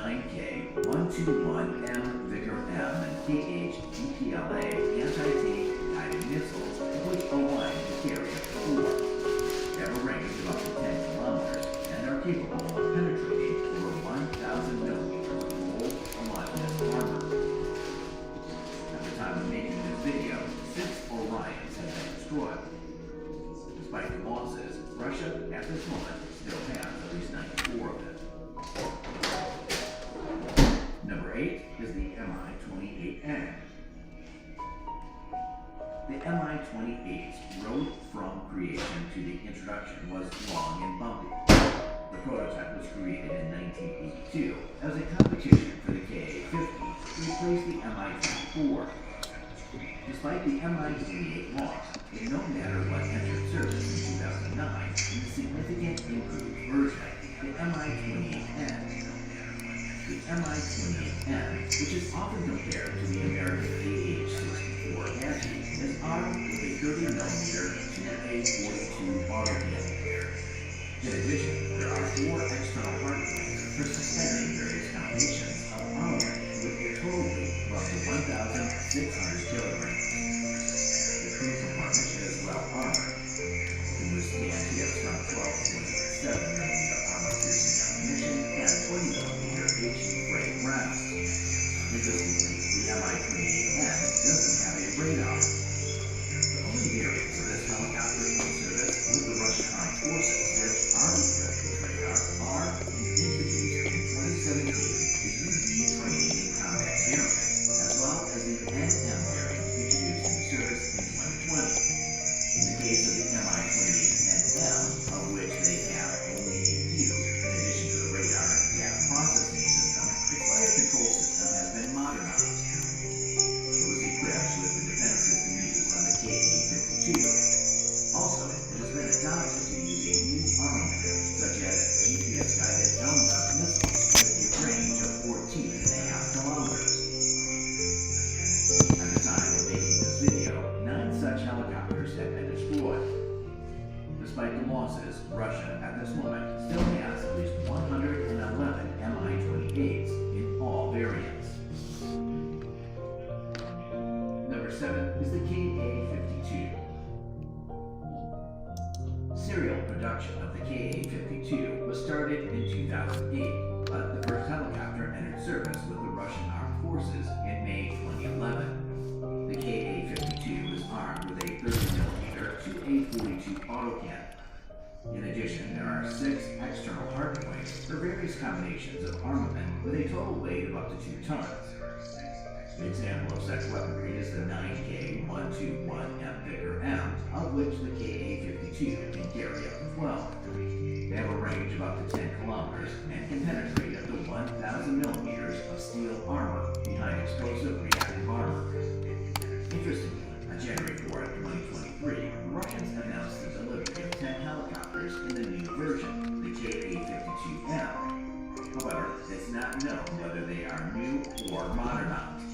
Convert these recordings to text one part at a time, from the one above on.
9K-121M Vickr M and KH-GPLA anti-tank guided missiles, which align to carry up to 4. They have a range of up to 10 kilometers, and they're capable of penetrating over 1,000 millimeters of gold homogeneous armor. At the time of making this video, 6 Orions have been destroyed. Despite the losses, Russia, at this moment, still has at least 94 of them. Number 8 is the Mi-28N. The Mi-28's road from creation to the introduction was long and bumpy. The prototype was created in 1982 as a competition for the Ka-50 to replace the Mi-24. Despite the Mi-28 loss, no matter what entered service in 2009 in the significant improved version, the Mi-28N. The Mi-28N, which is often compared to the American AH-64 Apache, is armed with a 30mm 2A42 autocannon. In addition, there are 4 external hardpoints for suspending various combinations of armament with a total weight of up to 1,600 kilograms. The crew compartment is well armored. It can withstand hits from 12.7mm armor-piercing ammunition and 20mm HE-frame rounds. Interestingly, the Mi-28N doesn't have a radar. The only variants of this helicopter in service with the Russian Armed Forces which are equipped with radar are introduced in 2017 the UV training and combat variant, as well as the NM variant introduced into service in 2020. In the case of the Mi-28NM, of which they have only a few, in addition to the radar and gas processing system, the fire control system has been modernized. It was equipped with the defense system used on the Ka-52. Also, it has been adopted to use a new armament, such as GPS-guided download missiles with a range of 14.5 kilometers. At the time of making this video, 9 such helicopters have been destroyed. Despite the losses, Russia, at this moment, still has at least 111 Mi-28s in all variants. Number 7 is the Ka-52. Serial production of the Ka-52 was started in 2008, but the first helicopter entered service with the Russian Armed Forces in May 2011. The Ka-52 is armed with a 30mm 2A42 autocannon. In addition, there are 6 external hardpoints for various combinations of armament with a total weight of up to 2 tons. An example of such weaponry is the 9K-121M Vickr M, of which the Ka-52 can carry up to 12. They have a range of up to 10 kilometers and can penetrate up to 1,000 millimeters of steel armor behind explosive reactive armor. Interestingly, on January 4, 2023, the Russians announced the delivery of 10 helicopters in the new version, the Ka-52M. However, it's not known whether they are new or modernized.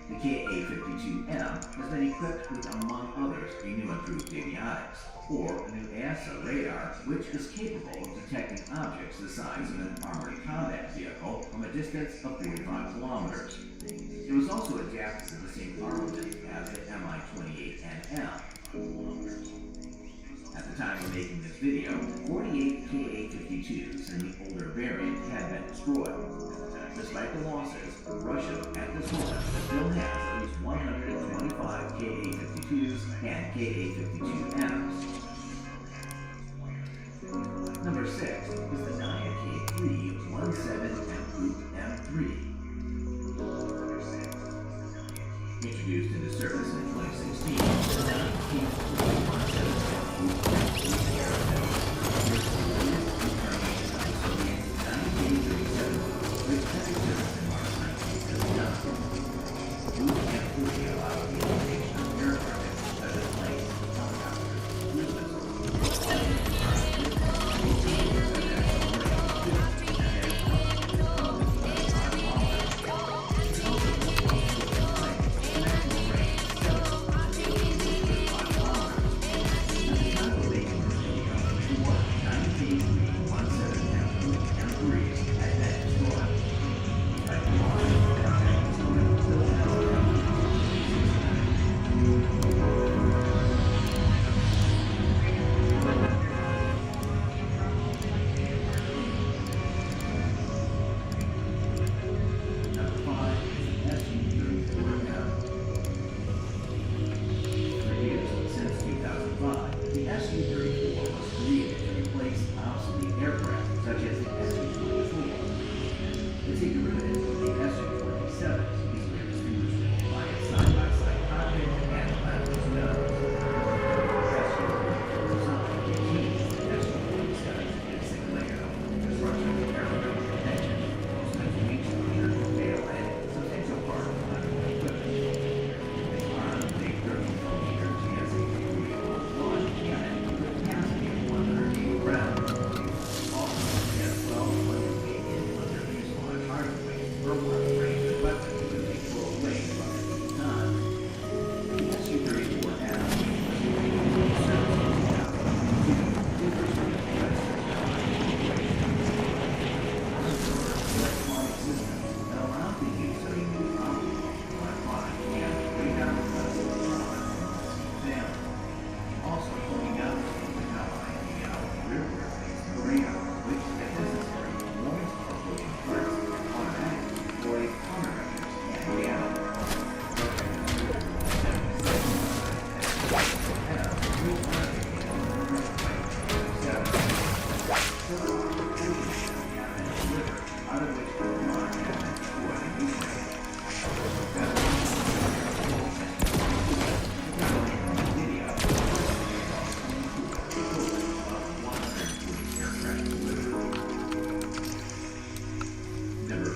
The Ka-52M has been equipped with, among others, a new improved avionics, or a new ASA radar, which is capable of detecting objects the size of an armored combat vehicle from a distance of 45 kilometers. It was also adapted to the same armament as the Mi-28NM. At the time of making this video, 48 Ka-52s in the older variant had been destroyed. Despite the losses, Russia at this moment still has at least 125 Ka-52s and Ka-52Ms. Number 6 is the 9K-317M Group M3. Introduced into service in 2016, the 9K-317M Group M3 aircraft is the latest incarnation of the Soviet 9K-37, which entered service in March 1979. Group M3 allowed the elimination of aircraft such as planes, helicopters, cruise missiles,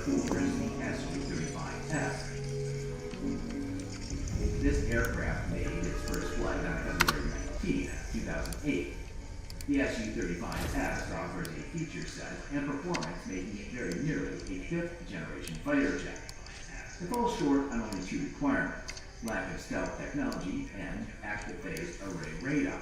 4 is the Su-35S. This aircraft made its first flight on February 19, 2008. The Su-35S offers a feature set and performance making it very nearly a fifth-generation fighter jet. It falls short on only two requirements: lack of stealth technology and active phase array radar.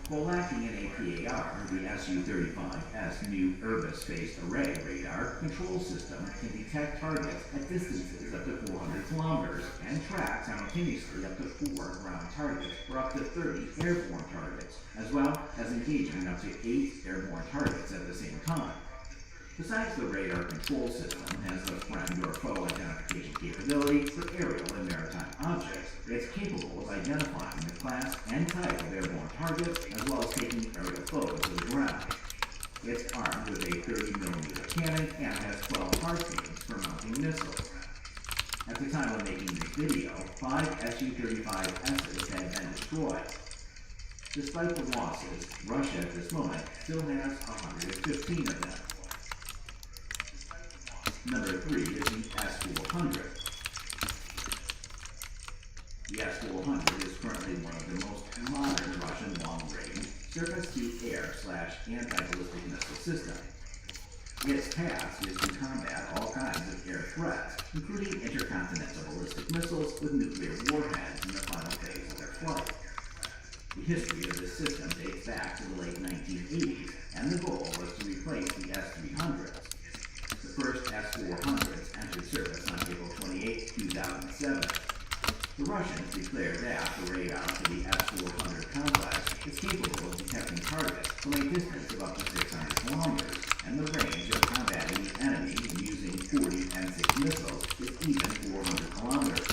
While lacking an APAR, the Su-35S new Urbis phased array radar control system can detect targets at distances up to 400 kilometers and track simultaneously up to 4 ground targets or up to 30 airborne targets, as well as engaging up to 8 airborne targets at the same time. Besides the radar control system has the friend or foe identification capability for aerial and maritime objects, it's capable of identifying the class and type of airborne targets as well as taking aerial photos of the ground. It's armed with a 30mm cannon and has 12 hard beams for mounting missiles. At the time of making this video, 5 Su-35Ss had been destroyed. Despite the losses, Russia at this moment still has 115 of them. Number 3 is the S-400. The S-400 is currently one of the most modern Russian long-range surface-to-air/anti-ballistic missile systems. Its task is to combat all kinds of air threats, including intercontinental ballistic missiles with nuclear warheads in the final phase of their flight. The history of this system dates back to the late 1980s, and the goal was to replace the S-300s. The first S-400s entered service on April 28, 2007. The Russians declared that the radar for the S-400 complex is capable of detecting targets from a distance of up to 600 kilometers, and the range of combating the enemy using 40 M6 missiles is even 400 kilometers.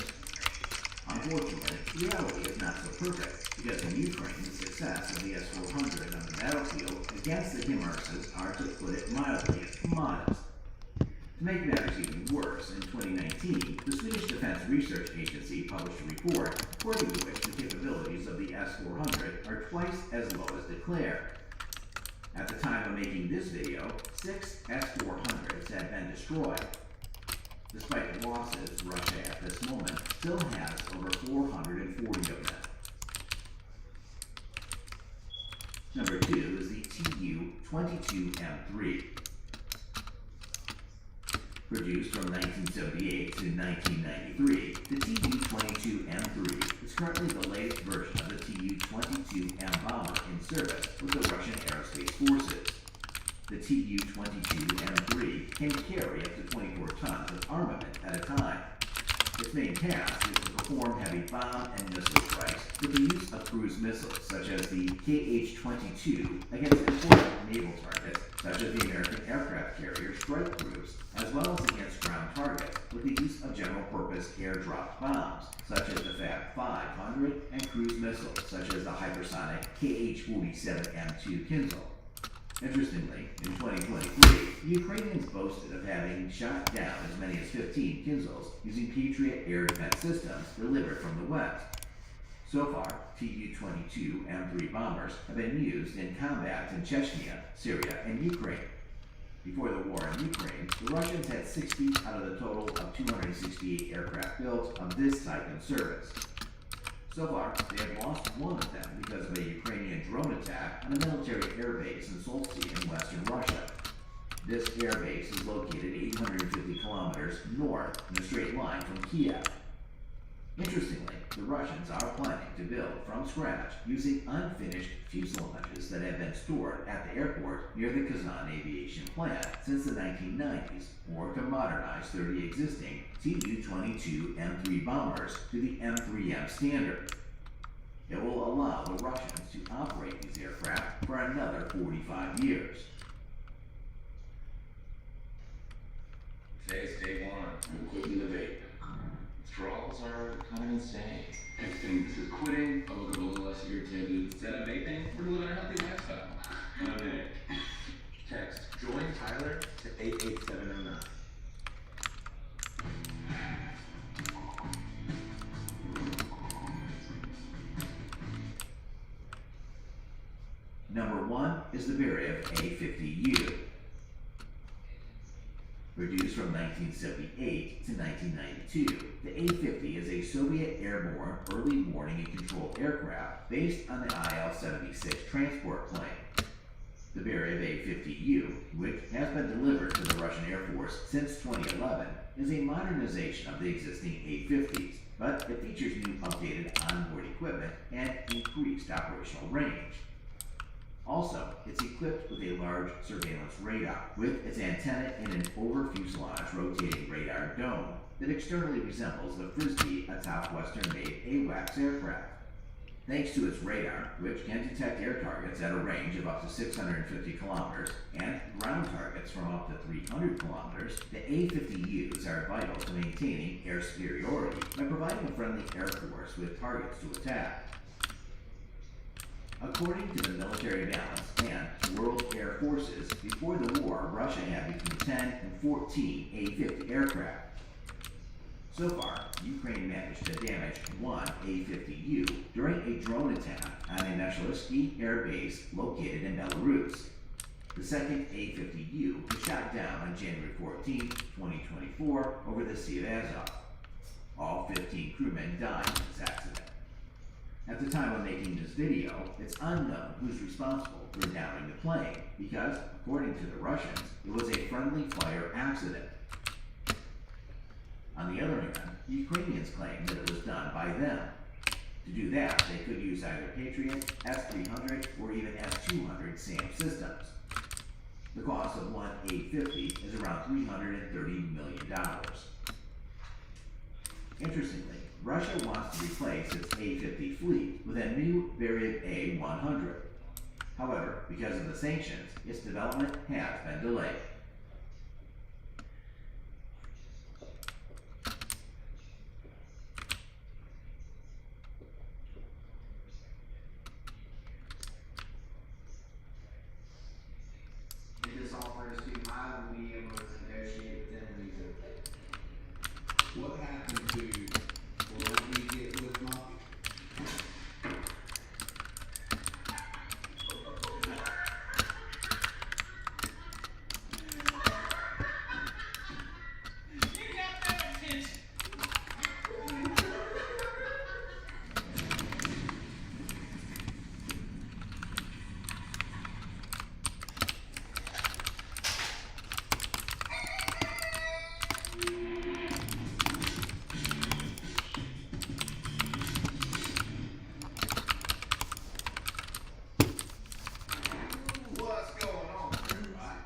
Unfortunately, reality is not so perfect, because in Ukraine, the success of the S-400 on the battlefield against the HIMARSs are, to put it mildly, modest. To make matters even worse, in 2019, the Swedish Defense Research Agency published a report according to which the capabilities of the S-400 are twice as low as declared. At the time of making this video, 6 S-400s had been destroyed. Despite the losses, Russia at this moment still has over 440 of them. Number 2 is the Tu-22M3. Produced from 1978 to 1993, the Tu-22M3 is currently the latest version of the Tu-22M bomber in service with the Russian Aerospace Forces. The Tu-22M3 can carry up to 24 tons of armament at a time. Its main task is to perform heavy bomb and missile strikes with the use of cruise missiles such as the KH-22 against important naval targets such as the American aircraft carrier strike groups, as well as against ground targets with the use of general-purpose air-dropped bombs such as the FAB-500 and cruise missiles such as the hypersonic KH-47M2 Kinzhal. Interestingly, in 2023, the Ukrainians boasted of having shot down as many as 15 Kinzhals using Patriot air defense systems delivered from the West. So far, Tu-22M3 bombers have been used in combat in Chechnya, Syria, and Ukraine. Before the war in Ukraine, the Russians had 60 out of the total of 268 aircraft built of this type in service. So far, they have lost one of them because of a Ukrainian drone attack on a military airbase in Soltsy in western Russia. This airbase is located 850 kilometers north in a straight line from Kiev. Interestingly, the Russians are planning to build from scratch using unfinished fuselages that have been stored at the airport near the Kazan aviation plant since the 1990s, or to modernize 30 existing Tu-22M3 bombers to the M3M standard. It will allow the Russians to operate these aircraft for another 45 years. Today's day one. I'm quitting the vape. Withdrawals are kind of insane. Next thing, this is quitting. I woke up a little less irritated. Instead of vaping, we're living a healthy lifestyle. Okay. Text join Tyler to 88709. Number 1 is the Beriev A-50U. Produced from 1978 to 1992, the A-50 is a Soviet airborne early warning and control aircraft based on the IL-76 transport plane. The Beriev A-50U, which has been delivered to the Russian Air Force since 2011, is a modernization of the existing A-50s, but it features new updated onboard equipment and increased operational range. Also, it's equipped with a large surveillance radar, with its antenna in an over-fuselage rotating radar dome that externally resembles the Frisbee atop Western-made AWACS aircraft. Thanks to its radar, which can detect air targets at a range of up to 650 kilometers and ground targets from up to 300 kilometers, the A-50Us are vital to maintaining air superiority by providing a friendly air force with targets to attack. According to the Military Balance and World Air Forces, before the war, Russia had between 10 and 14 A-50 aircraft. So far, Ukraine managed to damage one A-50U during a drone attack on a Meshlisky air base located in Belarus. The second A-50U was shot down on January 14, 2024 over the Sea of Azov. All 15 crewmen died in this accident. At the time of making this video, it's unknown who's responsible for downing the plane because, according to the Russians, it was a friendly fire accident. On the other hand, the Ukrainians claim that it was done by them. To do that, they could use either Patriot, S-300, or even S-200 SAM systems. The cost of one A-50 is around $330 million. Interestingly, Russia wants to replace its A-50 fleet with a new Beriev A-100. However, because of the sanctions, its development has been delayed. If this offer is too high, we'll be able to negotiate with them and redo it. What happened to when we get with Monkey? What's going on, everybody?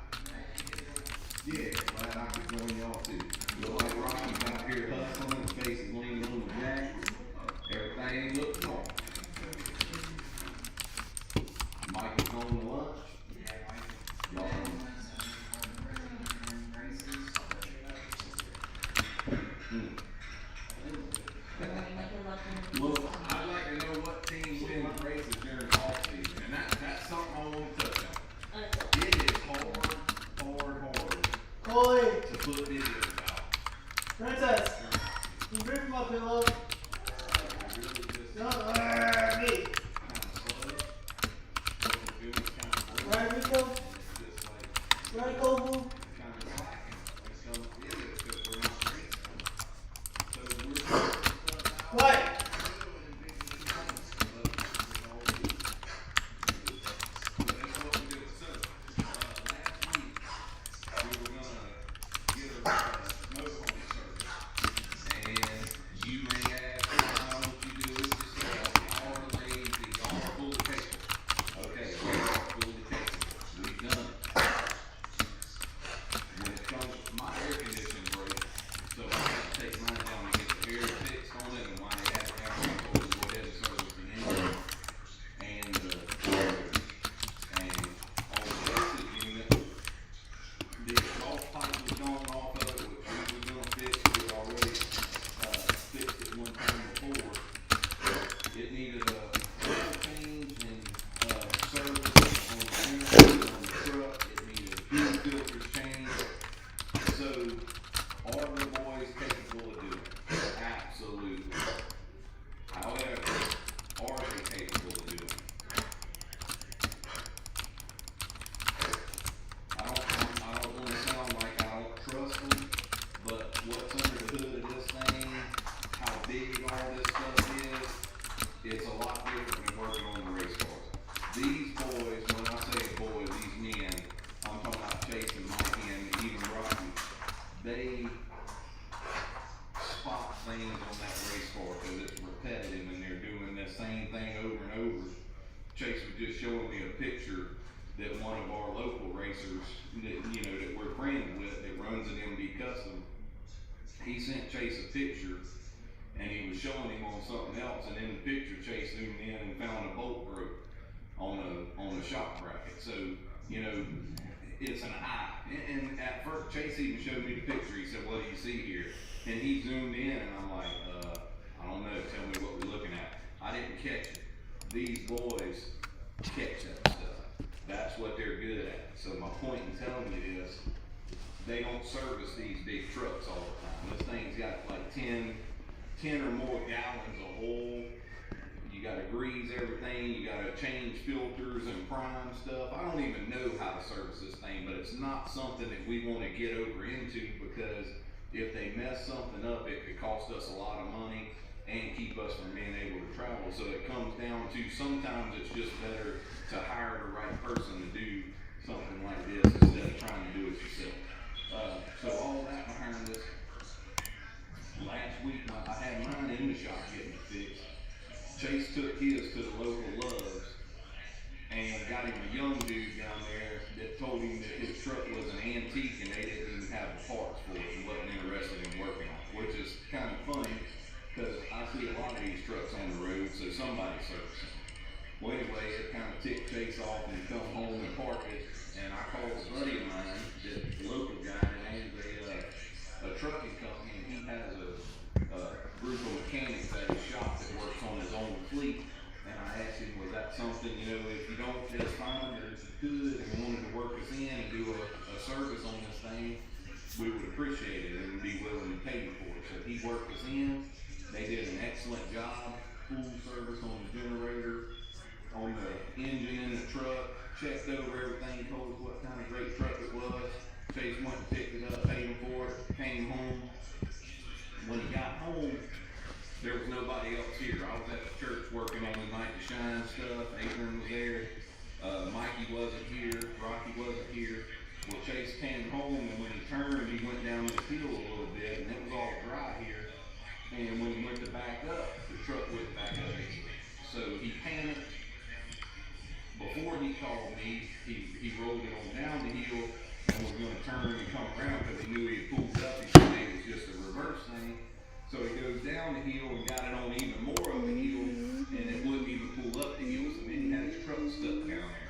Yeah, glad I could join y'all too. Look like Rocky's out here hustling, his face is leaning on the jack. Everything looks normal. Mike is going to lunch. Y'all Well, I'd like to know what team wins races during off season, and that's something I want to touch on. It is hard Coley, to put videos out. Princess, can you bring my pillow? I really just No, me. kind of slow. What we're doing is kind of Right, Rico? just like Right, Kobu? kind of slacking with some videos because we're not racing. So we're putting stuff out. Right. I don't want to sound like I don't trust them. what's under the hood of this thing, how big all this stuff is, it's a lot different than working on the race cars. These boys, when I say boys, these men, I'm talking about Chase and Mikey and even Rocky, they spot things on that race car because it's repetitive and they're doing the same thing over and over. Chase was just showing me a picture that one of our local racers that, you know, that we're friends with that runs an MD Custom, he sent Chase a picture and he was showing him on something else, and in the picture Chase zoomed in and found a bolt broke on a shock bracket. So, you know, it's an eye. And at first Chase even showed me the picture. He said, "What do you see here?" And he zoomed in and I'm like, I don't know, tell me what we're looking at. I didn't catch it. These boys catch that stuff. That's what they're good at. So my point in telling you is, they don't service these big trucks all the time. This thing's got like 10 or more gallons of oil. You gotta grease everything, you gotta change filters and prime stuff. I don't even know how to service this thing, but it's not something that we wanna get over into, because if they mess something up, it could cost us a lot of money and keep us from being able to travel. So it comes down to, sometimes it's just better to hire the right person to do something like this instead of trying to do it yourself. So all that behind this, last week I had mine in the shop getting it fixed. Chase took his to the local Love's and got him a young dude down there that told him that his truck was an antique and they didn't even have the parts for it and wasn't interested in working on it, which is kind of funny because I see a lot of these trucks on the road, so somebody's servicing. Well, anyway, it kind of ticked Chase off and he come home and parked it, and I called a buddy of mine, that local guy, and owns a trucking company, and he has a group of mechanics at his shop that works on his own fleet. And I asked him, was that something, you know, if you don't just find that it's good and wanted to work us in and do a service on this thing, we would appreciate it and be willing to pay you for it. So he worked us in. They did an excellent job, full service on the generator, on the engine in the truck, checked over everything, told us what kind of great truck it was. Chase went and picked it up, paid him for it, came home. When he got home, there was nobody else here. I was at the church working on the Night to Shine stuff. Adrian was there. Mikey wasn't here. Rocky wasn't here. Well, Chase came home, and when he turned, he went down this hill a little bit, and it was all dry here. And when he went to back up, the truck went back up again. So he panicked. Before he called me, he rolled it on down the hill and was going to turn and come around because he knew he had pulled up. He said it was just a reverse thing. So he goes down the hill and got it